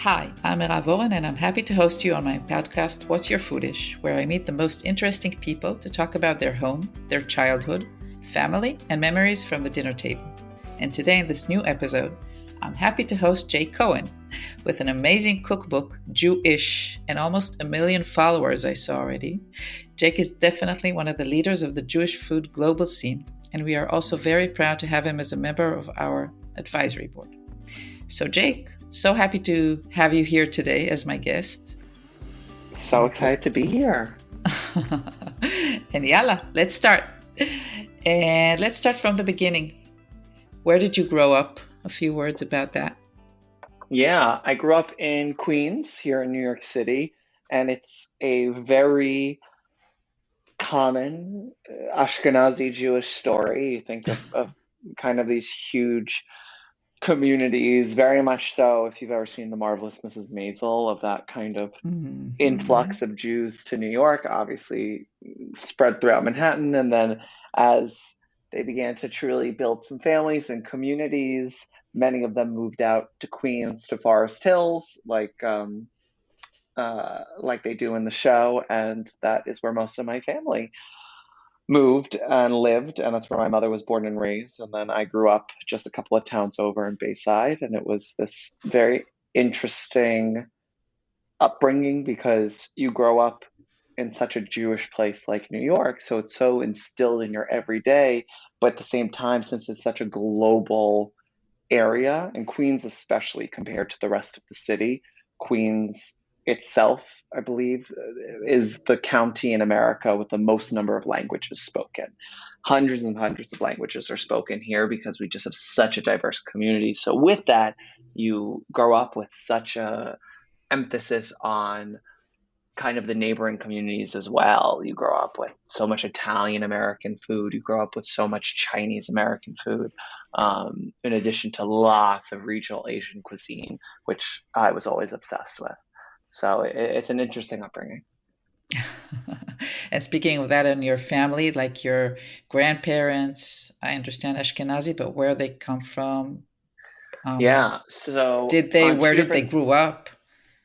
Hi, I'm Merav Oren, and I'm happy to host you on my podcast, What's Your Foodish, where I meet the most interesting people to talk about their home, their childhood, family, and memories from the dinner table. And today in this new episode, I'm happy to host Jake Cohen with an amazing cookbook, Jewish, and almost 1 million followers I saw already. Jake is definitely one of the leaders of the Jewish food global scene, and we are also very proud to have him as a member of our advisory board. So Jake, so happy to have you here today as my guest. So excited to be here. And yalla, let's start. And let's start from the beginning. Where did you grow up? A few words about that. Yeah, I grew up in Queens here in New York City, and it's a very common Ashkenazi Jewish story. You think of kind of these huge communities, very much so if you've ever seen The Marvelous Mrs. Maisel, of that kind of influx of Jews to New York, obviously spread throughout Manhattan. And then as they began to truly build some families and communities, many of them moved out to Queens, to Forest Hills, like they do in the show. And that is where most of my family moved and lived, and that's where my mother was born and raised. And then I grew up just a couple of towns over in Bayside, and it was this very interesting upbringing because you grow up in such a Jewish place like New York, so it's so instilled in your everyday. But at the same time, since it's such a global area, and Queens especially compared to the rest of the city, Queens itself, I believe, is the county in America with the most number of languages spoken. Hundreds and hundreds of languages are spoken here because we just have such a diverse community. So with that, you grow up with such a emphasis on kind of the neighboring communities as well. You grow up with so much Italian American food. You grow up with so much Chinese American food, in addition to lots of regional Asian cuisine, which I was always obsessed with. So it's an interesting upbringing. And speaking of that in your family, like your grandparents, I understand Ashkenazi, but where they come from? Yeah. So Where did they grow up?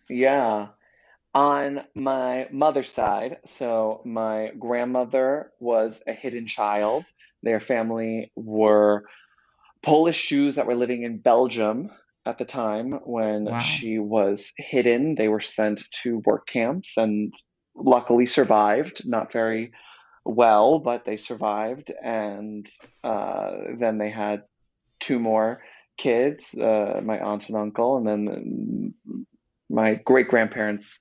Yeah. On my mother's side, so my grandmother was a hidden child. Their family were Polish Jews that were living in Belgium at the time when she was hidden. They were sent to work camps and luckily survived, not very well, but they survived. And then they had two more kids, my aunt and uncle, and then my great-grandparents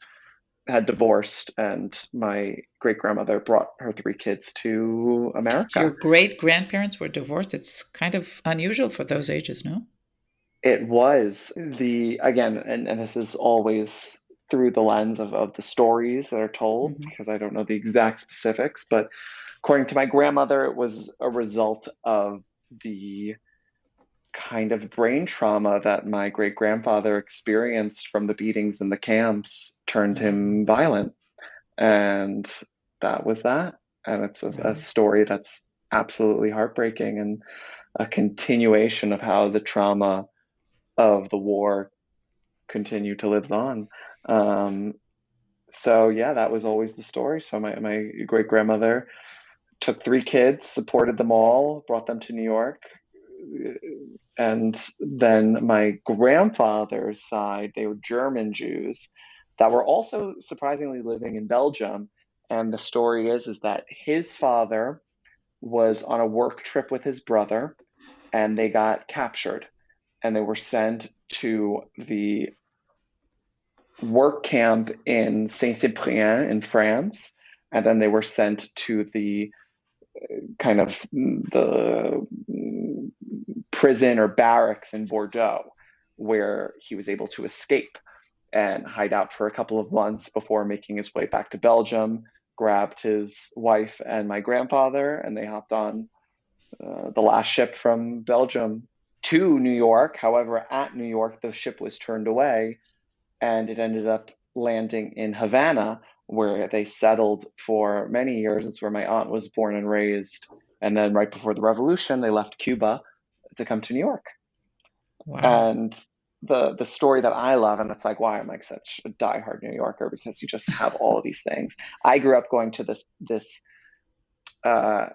had divorced, and my great-grandmother brought her three kids to America. Your great-grandparents were divorced? It's kind of unusual for those ages, no? It was again, and this is always through the lens of the stories that are told, because I don't know the exact specifics, but according to my grandmother, it was a result of the kind of brain trauma that my great-grandfather experienced from the beatings in the camps turned him violent. And that was that. And it's a story that's absolutely heartbreaking and a continuation of how the trauma of the war continued to live on. So yeah, that was always the story. So my great-grandmother took three kids, supported them all, brought them to New York. And then my grandfather's side, they were German Jews that were also surprisingly living in Belgium. And the story is that his father was on a work trip with his brother, and they got captured, and they were sent to the work camp in Saint-Cyprien in France, and then they were sent to the kind of the prison or barracks in Bordeaux, where he was able to escape and hide out for a couple of months before making his way back to Belgium, grabbed his wife and my grandfather, and they hopped on the last ship from Belgium to New York. However, at New York, the ship was turned away, and it ended up landing in Havana, where they settled for many years. It's where my aunt was born and raised. And then right before the revolution, they left Cuba to come to New York. Wow. And the story that I love, and that's like why I'm like such a diehard New Yorker, because you just have all of these things. I grew up going to uh,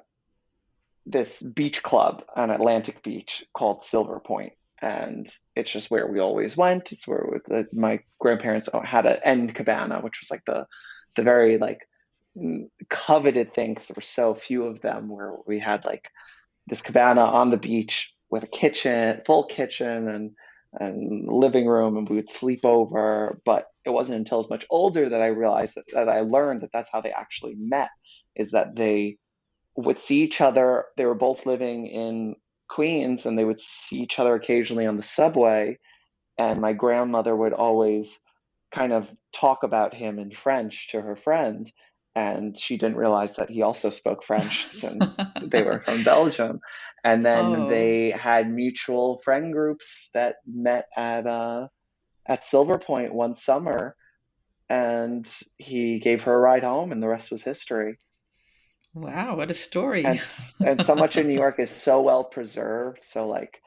this beach club on Atlantic Beach called Silver Point, and it's just where we always went. It's where my grandparents had an end cabana, which was like the very like coveted thing because there were so few of them. Where we had like this cabana on the beach with a kitchen, full kitchen, and living room, and we would sleep over. But it wasn't until I was much older that I realized that I learned that that's how they actually met, is that they would see each other. They were both living in Queens, and they would see each other occasionally on the subway. And my grandmother would always kind of talk about him in French to her friend. And she didn't realize that he also spoke French since they were from Belgium. And then Oh, they had mutual friend groups that met at Silver Point one summer, and he gave her a ride home, and the rest was history. wow, what a story. And so much of New York is so well preserved. So like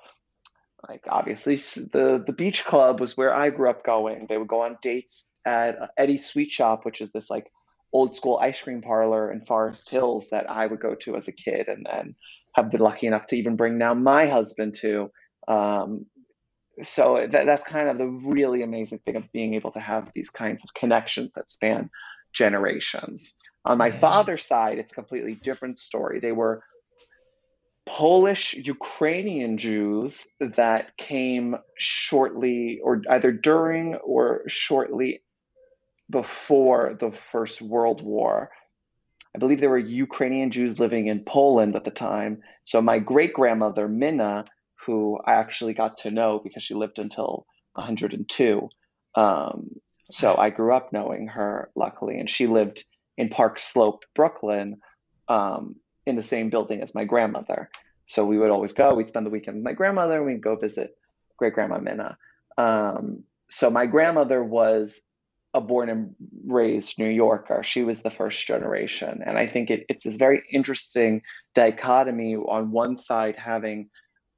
obviously the beach club was where I grew up going. They would go on dates at Eddie's Sweet Shop, which is this like old school ice cream parlor in Forest Hills that I would go to as a kid, and have been lucky enough to even bring now my husband to. Um, so that's kind of the really amazing thing of being able to have these kinds of connections that span generations. On my Yeah. father's side, it's a completely different story. They were Polish Ukrainian Jews that came shortly, or either during or shortly before the First World War. I believe there were Ukrainian Jews living in Poland at the time. So my great grandmother, Minna, who I actually got to know because she lived until 102. Um, so I grew up knowing her, luckily, and she lived in Park Slope, Brooklyn, um, in the same building as my grandmother. So we would always go. We'd spend the weekend with my grandmother, and we'd go visit great grandma Minna. So my grandmother was a born and raised New Yorker. She was the first generation. And I think it's this very interesting dichotomy, on one side, having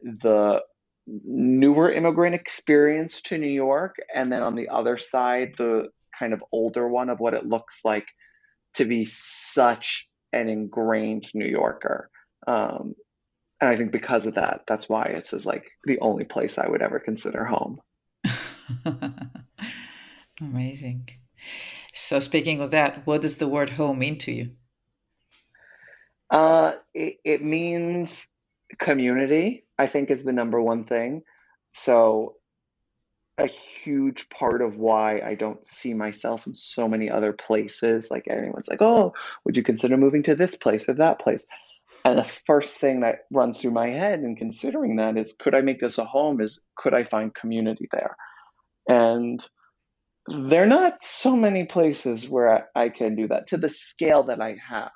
the newer immigrant experience to New York, and then on the other side, the kind of older one of what it looks like to be such an ingrained New Yorker. And I think because of that, that's why it's is like the only place I would ever consider home. Amazing. So, speaking of that, what does the word home mean to you? It means community, I think, is the number one thing. So a huge part of why I don't see myself in so many other places. Like everyone's like, oh, would you consider moving to this place or that place? And the first thing that runs through my head in considering that is, could I make this a home? Is could I find community there? And there are not so many places where I can do that to the scale that I have.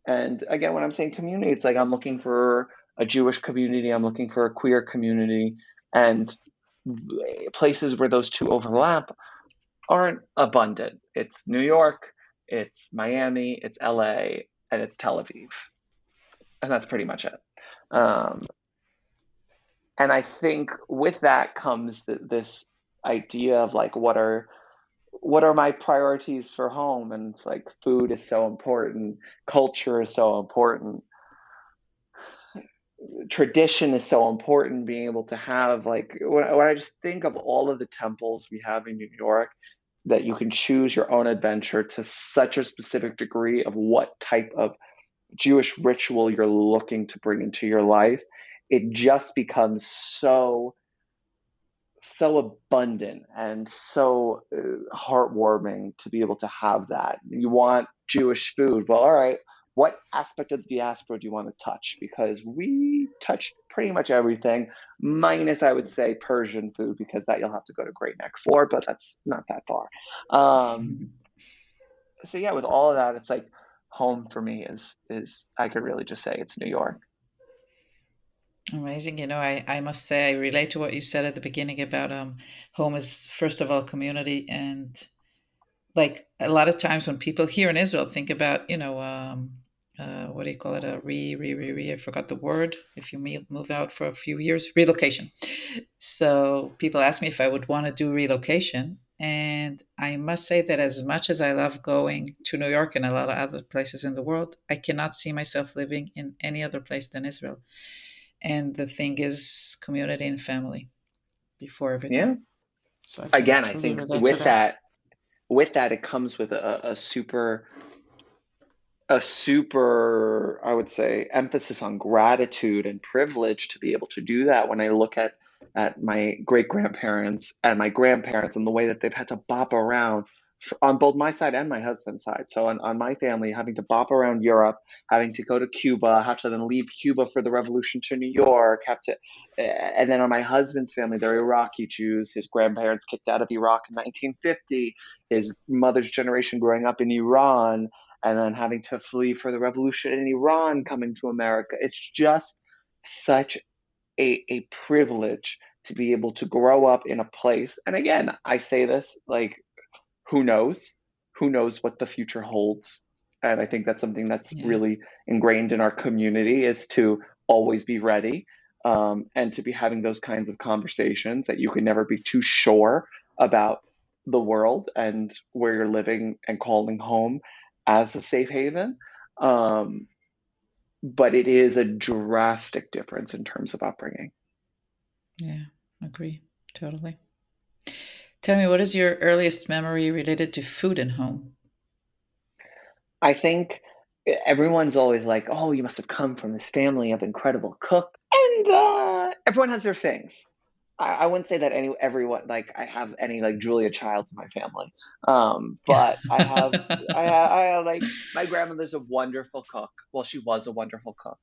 And again, when I'm saying community, it's like I'm looking for a Jewish community, I'm looking for a queer community, and places where those two overlap aren't abundant. It's New York, it's Miami, it's LA, and it's Tel Aviv. And that's pretty much it. Um, and I think with that comes this idea of like, what are my priorities for home? And it's like food is so important, culture is so important, tradition is so important. Being able to have like when I just think of all of the temples we have in New York, that you can choose your own adventure to such a specific degree of what type of Jewish ritual you're looking to bring into your life, it just becomes so abundant and so heartwarming to be able to have that. You want Jewish food. Well, all right, what aspect of the diaspora do you want to touch? Because we touch pretty much everything, minus, I would say, Persian food, because that you'll have to go to Great Neck for, but that's not that far. So yeah, with all of that, it's like home for me is I could really just say it's New York. Amazing. I must say I relate to what you said at the beginning about home is first of all community, and like a lot of times when people here in Israel think about, what do you call it? A I forgot the word. If you move out for a few years, relocation. So people ask me if I would want to do relocation. And I must say that as much as I love going to New York and a lot of other places in the world, I cannot see myself living in any other place than Israel. And the thing is community and family before everything. Yeah. So I can Again, I truly think relate to that. with that, it comes with a super, I would say, emphasis on gratitude and privilege to be able to do that. When I look at my great grandparents and my grandparents and the way that they've had to bop around on both my side and my husband's side. So on my family, having to bop around Europe, having to go to Cuba, have to then leave Cuba for the revolution to New York, have to, and then on my husband's family, they're Iraqi Jews. His grandparents kicked out of Iraq in 1950. His mother's generation growing up in Iran and then having to flee for the revolution in Iran, coming to America. It's just such a privilege to be able to grow up in a place. And again, I say this like, who knows? Who knows what the future holds? And I think that's something that's Yeah. really ingrained in our community is to always be ready, and to be having those kinds of conversations that you can never be too sure about the world and where you're living and calling home as a safe haven. Um, but it is a drastic difference in terms of upbringing. Yeah. Agree. Totally. Tell me, what is your earliest memory related to food and home? I think everyone's always like, "Oh, you must have come from this family of incredible cooks," and everyone has their things. I wouldn't say that everyone like I have any like Julia Childs in my family, Yeah. but I have like my grandmother's a wonderful cook. Well, she was a wonderful cook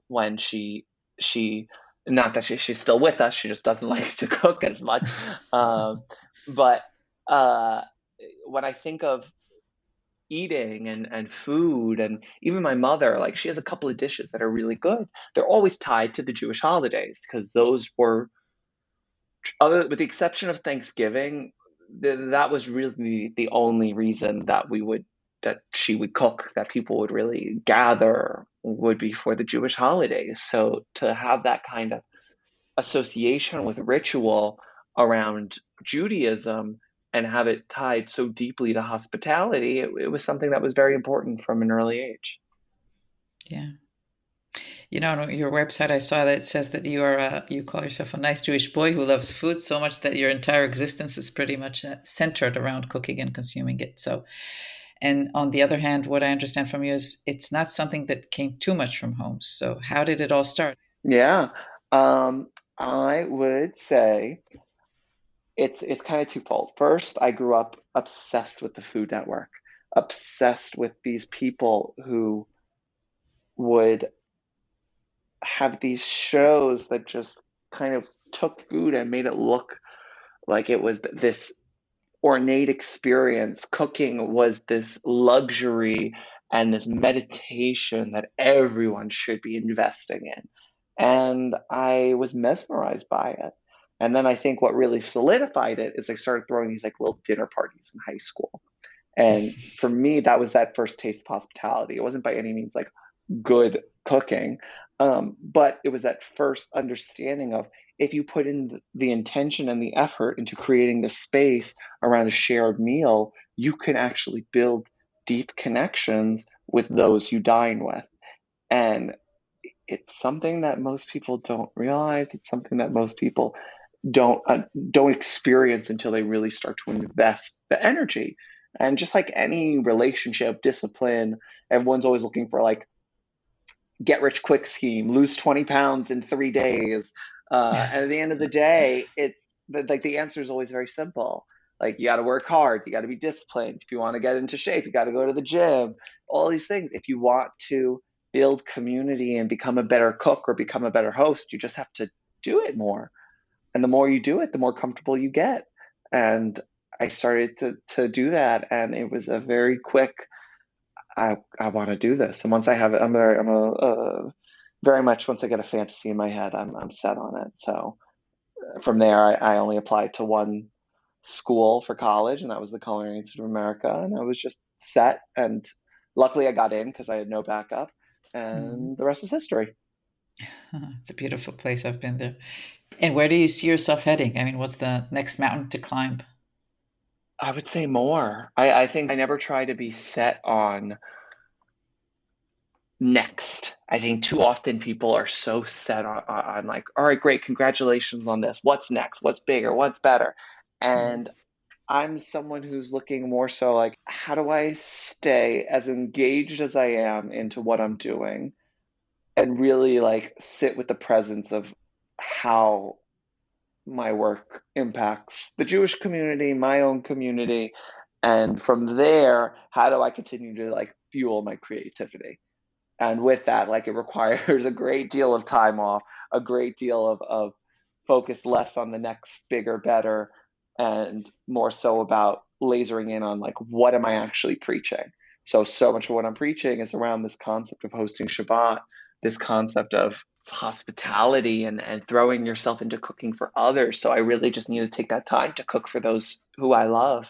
when she not that she's still with us. She just doesn't like to cook as much. Um, but uh, when I think of eating and food and even my mother, like she has a couple of dishes that are really good. They're always tied to the Jewish holidays because those were, other with the exception of Thanksgiving, that was really the only reason that she would cook, that people would really gather, would be for the Jewish holidays. So to have that kind of association with ritual around Judaism and have it tied so deeply to hospitality, it was something that was very important from an early age. Yeah. You know, on your website, I saw that it says that you call yourself a nice Jewish boy who loves food so much that your entire existence is pretty much centered around cooking and consuming it. So, and on the other hand, what I understand from you is it's not something that came too much from home. So, how did it all start? Yeah. Um, I would say it's kind of twofold. First, I grew up obsessed with the Food Network, obsessed with these people who would have these shows that just kind of took food and made it look like it was this ornate experience. Cooking was this luxury and this meditation that everyone should be investing in. And I was mesmerized by it. And then I think what really solidified it is I started throwing these like little dinner parties in high school. And for me, that was that first taste of hospitality. It wasn't by any means like good cooking, but it was that first understanding of, if you put in the intention and the effort into creating the space around a shared meal, you can actually build deep connections with those you dine with. And it's something that most people don't realize. It's something that most people don't experience until they really start to invest the energy. And just like any relationship, discipline, everyone's always looking for like get rich quick scheme, lose 20 pounds in 3 days. And at the end of the day, it's like the answer is always very simple. Like you got to work hard, you got to be disciplined. If you want to get into shape, you got to go to the gym. All these things. If you want to build community and become a better cook or become a better host, you just have to do it more. And the more you do it, the more comfortable you get. And I started to do that, and it was a very quick, I want to do this. And once I have it, I'm a very much, once I get a fantasy in my head, I'm set on it. So from there, I only applied to one school for college, and that was the Culinary Institute of America, and I was just set. And Luckily, I got in because I had no backup, Mm. and the rest is history. It's a beautiful place. I've been there. And where do you see yourself heading? I mean, what's the next mountain to climb? I would say more. I think I never try to be set on next. I think too often people are so set on like, all right, great, congratulations on this. What's next? What's bigger? What's better? Mm. And I'm someone who's looking more so like, how do I stay as engaged as I am into what I'm doing and really like sit with the presence of how my work impacts the Jewish community, my own community, and from there, how do I continue to like fuel my creativity? And with that, like it requires a great deal of time off, a great deal of focus less on the next bigger, better, and more so about lasering in on like what am I actually preaching. So much of what I'm preaching is around this concept of hosting Shabbat, this concept of hospitality and throwing yourself into cooking for others. So I really just need to take that time to cook for those who I love.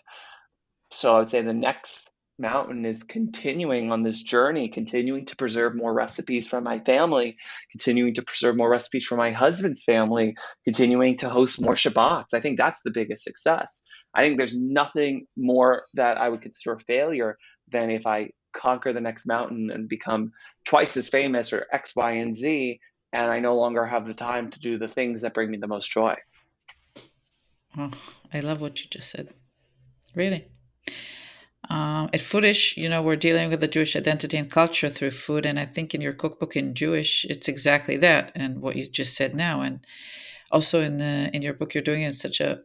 So I would say the next mountain is continuing on this journey, continuing to preserve more recipes from my family, continuing to preserve more recipes from my husband's family, continuing to host more Shabbats. I think that's the biggest success. I think there's nothing more that I would consider a failure than if I conquer the next mountain and become twice as famous or X, Y, and Z, and I no longer have the time to do the things that bring me the most joy. Oh, I love what you just said. Really. At Foodish, we're dealing with the Jewish identity and culture through food, and I think in your cookbook in Jewish, it's exactly that, and what you just said now, and also in your book, you're doing it in such a,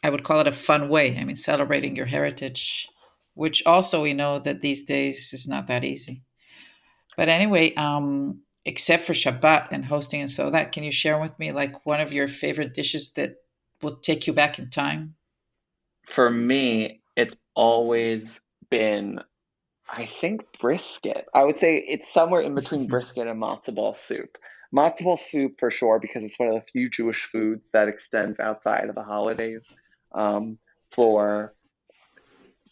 I would call it a fun way. I mean, celebrating your heritage, which also we know that these days is not that easy. But anyway, except for Shabbat and hosting and so that, can you share with me like one of your favorite dishes that will take you back in time? For me, it's always been, I think, brisket. I would say it's somewhere in between brisket and matzo ball soup. Matzo ball soup for sure, because it's one of the few Jewish foods that extends outside of the holidays, for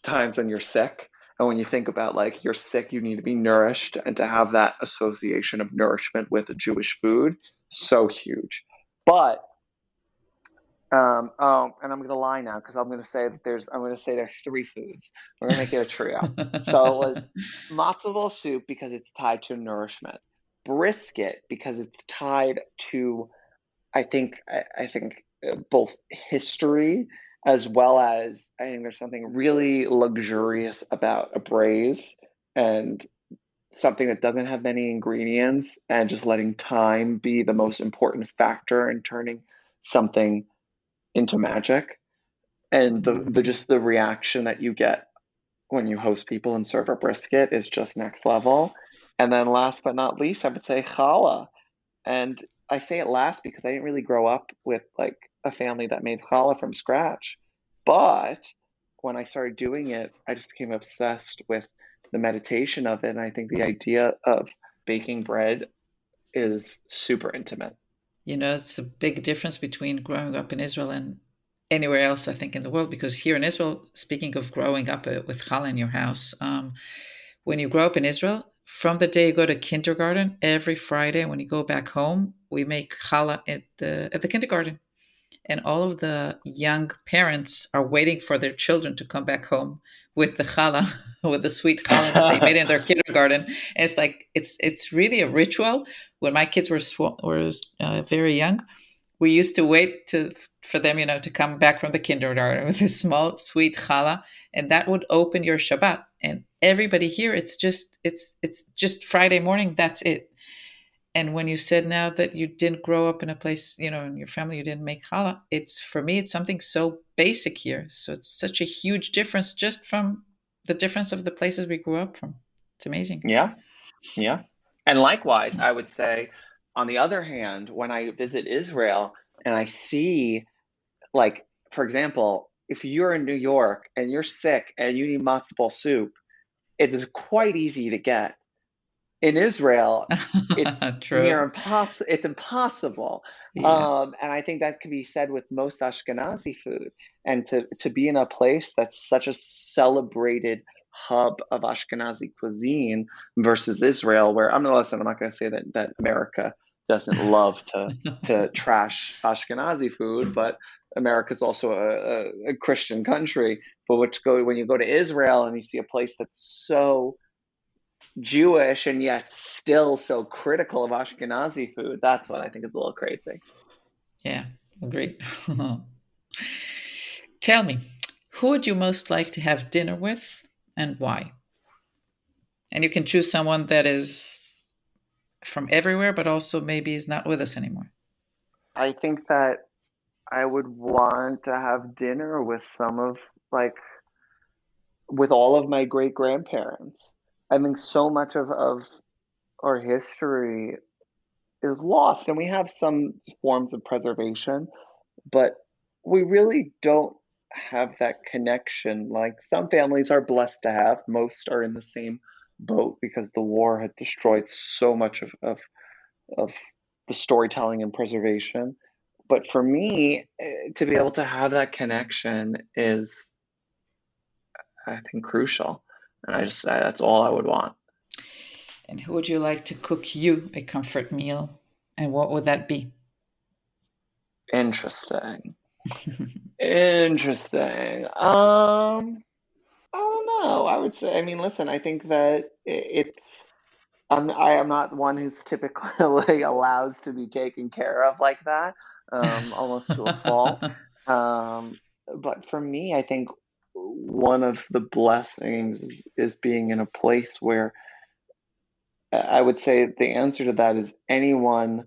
times when you're sick. And when you think about like you're sick, you need to be nourished, and to have that association of nourishment with a Jewish food, so huge. But and I'm gonna lie now because I'm gonna say there's three foods. We're gonna make it a trio. So it was matzo ball soup because it's tied to nourishment, brisket because it's tied to I think both history as well as I think there's something really luxurious about a braise and something that doesn't have many ingredients and just letting time be the most important factor in turning something into magic, and the Mhm. just the reaction that you get when you host people and serve a brisket is just next level. And then last but not least, I would say challah. And I say it last because I didn't really grow up with like a family that made challah from scratch. But when I started doing it, I just became obsessed with the meditation of it. And I think the idea of baking bread is super intimate. It's a big difference between growing up in Israel and anywhere else, I think, in the world. Because here in Israel, speaking of growing up with challah in your house, when you grow up in Israel, from the day you go to kindergarten, every Friday when you go back home, we make challah at the kindergarten, and all of the young parents are waiting for their children to come back home with the challah, with the sweet challah that they made in their kindergarten. And it's like it's really a ritual. When my kids were very young, we used to wait for them, to come back from the kindergarten with this small sweet challah, and that would open your Shabbat. And everybody here, it's just Friday morning. That's it. And when you said now that you didn't grow up in a place, in your family, you didn't make challah, it's for me, it's something so basic here. So it's such a huge difference just from the difference of the places we grew up from. It's amazing. Yeah, yeah. And likewise, I would say, on the other hand, when I visit Israel and I see, like, for example, if you're in New York and you're sick and you need matzo ball soup, it's quite easy to get. In Israel, it's True. it's impossible. Yeah. And I think that can be said with most Ashkenazi food. And to be in a place that's such a celebrated hub of Ashkenazi cuisine versus Israel, where I'm gonna listen, I'm not gonna say that America doesn't love to trash Ashkenazi food, but America is also a Christian country. But when you go to Israel and you see a place that's so Jewish and yet still so critical of Ashkenazi food, that's what I think is a little crazy. Yeah, agree. Tell me, who would you most like to have dinner with and why? And you can choose someone that is from everywhere, but also maybe is not with us anymore. I think that I would want to have dinner with some of like with all of my great grandparents. I think so much of our history is lost, and we have some forms of preservation, but we really don't have that connection. Like some families are blessed to have, most are in the same boat because the war had destroyed so much of the storytelling and preservation. But for me, to be able to have that connection is, I think, crucial. And that's all I would want. And who would you like to cook you a comfort meal? And what would that be? Interesting. Interesting. I don't know. I would say, I mean, listen, I think that it's, I am not one who's typically allows to be taken care of like that, almost to a fault. Um, but for me, I think one of the blessings is being in a place where I would say the answer to that is anyone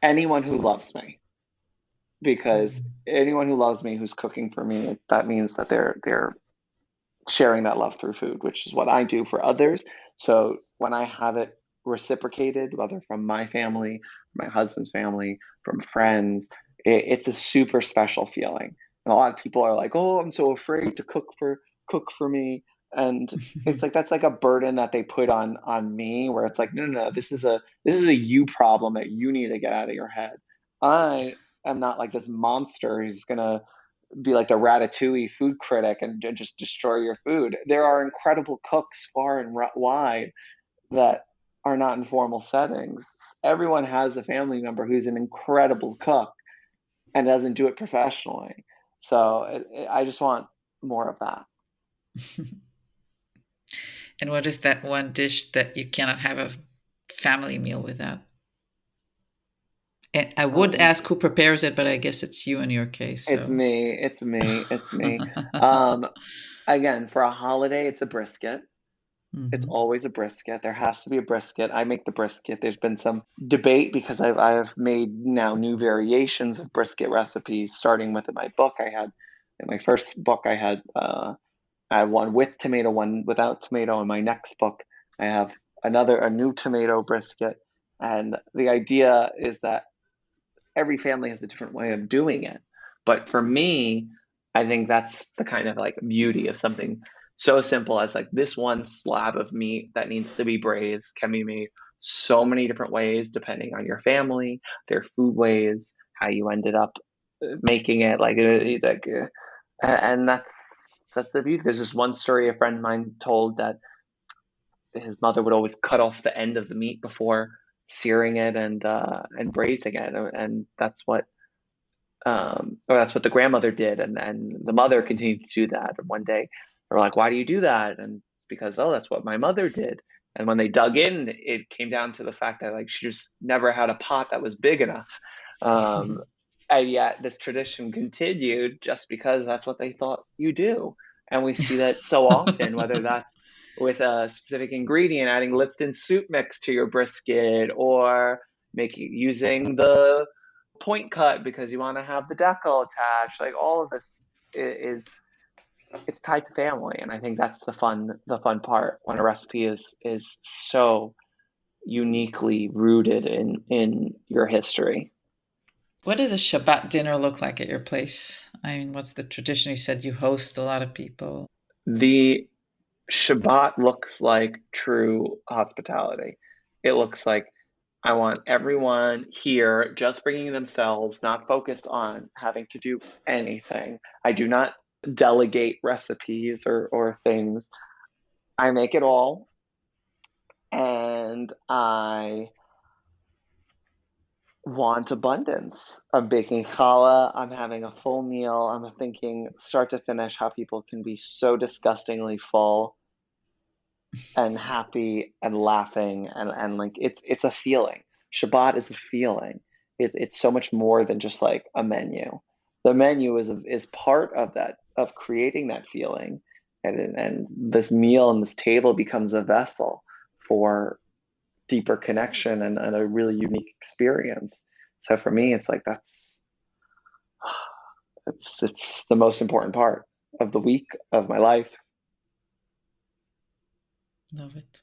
who loves me, because anyone who loves me, who's cooking for me, that means that they're sharing that love through food, which is what I do for others. So when I have it reciprocated, whether from my family, my husband's family, from friends, it's a super special feeling. And a lot of people are like, "Oh, I'm so afraid to cook for me," and it's like that's like a burden that they put on me, where it's like, no, no, no, this is a you problem that you need to get out of your head. I am not like this monster who's gonna be like the ratatouille food critic and just destroy your food. There are incredible cooks far and wide that are not in formal settings. Everyone has a family member who's an incredible cook and doesn't do it professionally. So I just want more of that. And what is that one dish that you cannot have a family meal without? And I would Um, ask who prepares it, but I guess it's you in your case. it's So, me. It's me. It's me. Um, Again, for a holiday, it's a brisket. It's mhm. always a brisket. There has to be a brisket. I make the brisket. There's been some debate because I've made now new variations of brisket recipes, starting with in my book. In my first book, I have one with tomato, one without tomato. In my next book, I have a new tomato brisket. And the idea is that every family has a different way of doing it. But for me, I think that's the kind of like beauty of something so simple as like this one slab of meat that needs to be braised can be made so many different ways depending on your family, their food ways, how you ended up making it. And that's the beauty. There's this one story a friend of mine told that his mother would always cut off the end of the meat before searing it and braising it, and that's what the grandmother did, and the mother continued to do that. And one day, they're like, "Why do you do that?" And it's because, oh, that's what my mother did. And when they dug in, it came down to the fact that like she just never had a pot that was big enough. Um, and yet this tradition continued just because that's what they thought you do. And we see that so often, whether that's with a specific ingredient, adding Lipton soup mix to your brisket, or making using the point cut because you want to have the decal attached. Like all of this is it's tied to family, and I think that's the fun part when a recipe is so uniquely rooted in your history. What does a Shabbat dinner look like at your place? I mean, what's the tradition? You said you host a lot of people. The Shabbat looks like true hospitality. It looks like I want everyone here just bringing themselves, not focused on having to do anything. I do not delegate recipes or things. I make it all, and I want abundance. I'm baking challah. I'm having a full meal. I'm thinking start to finish how people can be so disgustingly full and happy and laughing and like it's a feeling. Shabbat is a feeling. It's so much more than just like a menu. The menu is part of that, of creating that feeling, and this meal and this table becomes a vessel for deeper connection and a really unique experience. So for me, it's like it's the most important part of the week of my life. Love it.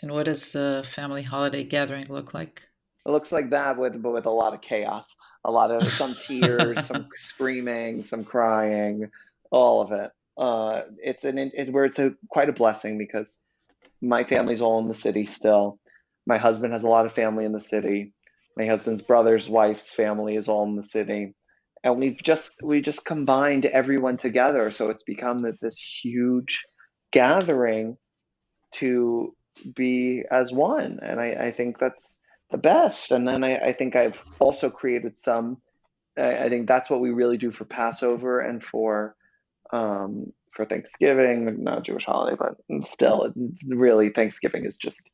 And what does a family holiday gathering look like? It looks like that with a lot of chaos, a lot of some tears, some screaming, some crying, all of it. Where it's quite a blessing because my family's all in the city still. My husband has a lot of family in the city. My husband's brother's wife's family is all in the city. And we just combined everyone together. So it's become this huge gathering to be as one. And I think that's the best. And then I think I've also created some, I think that's what we really do for Passover and for Thanksgiving, not a Jewish holiday, but still, really, Thanksgiving is just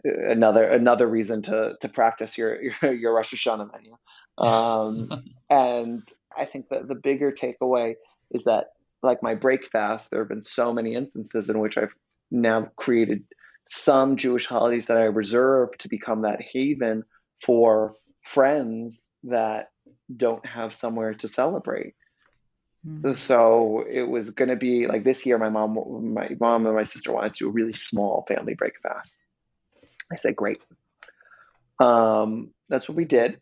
another reason to practice your Rosh Hashanah menu. And I think that the bigger takeaway is that, like my break fast, there have been so many instances in which I've now created some Jewish holidays that I reserve to become that haven for friends that don't have somewhere to celebrate. Mm. So it was going to be like this year, my mom and my sister wanted to do a really small family break fast. I said, great. That's what we did.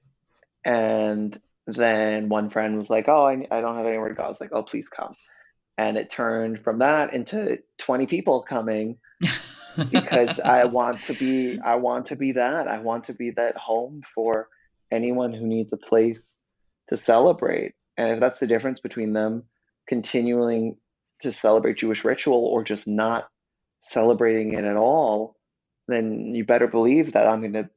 And then one friend was like, oh, I don't have anywhere to go. I was like, oh, please come. And it turned from that into 20 people coming because I want to be that home for anyone who needs a place to celebrate. And if that's the difference between them continuing to celebrate Jewish ritual or just not celebrating it at all, then you better believe that I'm going to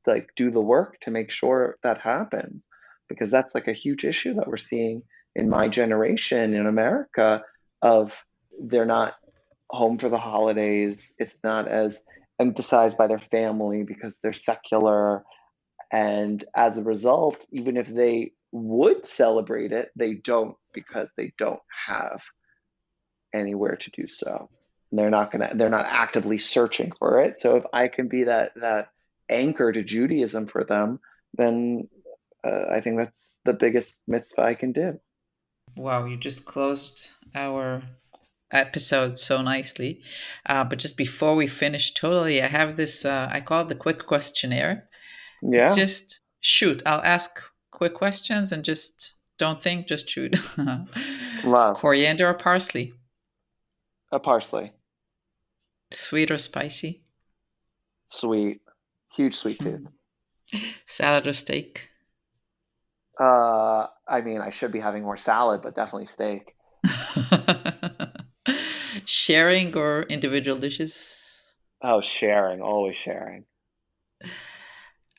like do the work to make sure that happens, because that's like a huge issue that we're seeing in my generation in America of they're not home for the holidays. It's not as emphasized by their family because they're secular. And as a result, even if they would celebrate it, they don't because they don't have anywhere to do so. And they're not actively searching for it. So if I can be that anchor to Judaism for them, then I think that's the biggest mitzvah I can do. Wow, you just closed our episode so nicely. But just before we finish totally, I have this, I call it the quick questionnaire. It's Yeah. just shoot. I'll ask quick questions and just don't think, just shoot. Love. Coriander or parsley? A parsley. Sweet or spicy? Sweet. Huge sweet tooth. Salad or steak? I mean, I should be having more salad, but definitely steak. Sharing or individual dishes? Oh, sharing, always sharing.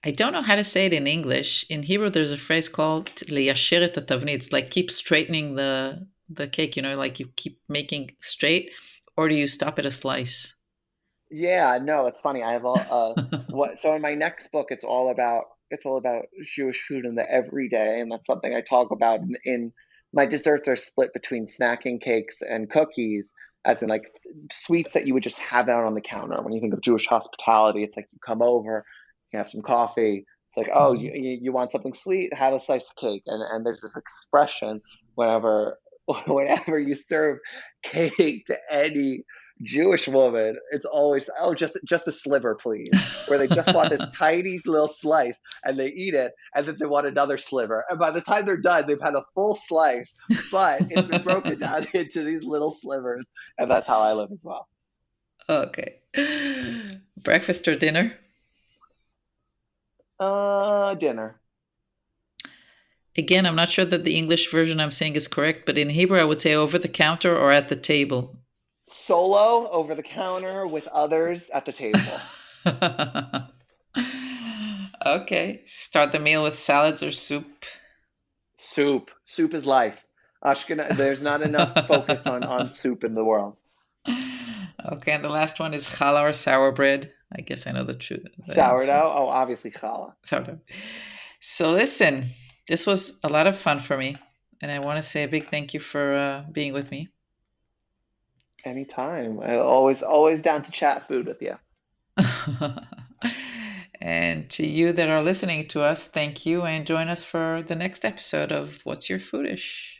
I don't know how to say it in English. In Hebrew, there's a phrase called liyasher et hatavnit. It's like keep straightening the cake, like you keep making straight, or do you stop at a slice? Yeah, no, it's funny. I have what so in my next book it's all about Jewish food in the everyday, and that's something I talk about in my desserts are split between snacking cakes and cookies, as in like sweets that you would just have out on the counter. When you think of Jewish hospitality, it's like you come over, you have some coffee. It's like, oh, Mhm. you want something sweet? Have a slice of cake. And there's this expression whenever whenever you serve cake to any Jewish woman, it's always, oh, just a sliver, please. Where they just want this tiny little slice and they eat it, and then they want another sliver. And by the time they're done, they've had a full slice, but it's been broken down into these little slivers. And that's how I live as well. Okay. Breakfast or dinner? Dinner. Again, I'm not sure that the English version I'm saying is correct, but in Hebrew, I would say over the counter or at the table. Solo, over the counter, with others at the table. Okay. Start the meal with salads or soup. Soup. Soup is life. There's not enough focus on soup in the world. Okay, and the last one is challah or sour bread. I guess I know the answer. Sourdough? Oh, obviously challah. Sourdough. So listen, this was a lot of fun for me, and I want to say a big thank you for being with me. Anytime. I always down to chat food with you. And to you that are listening to us, thank you, and join us for the next episode of What's Your Foodish?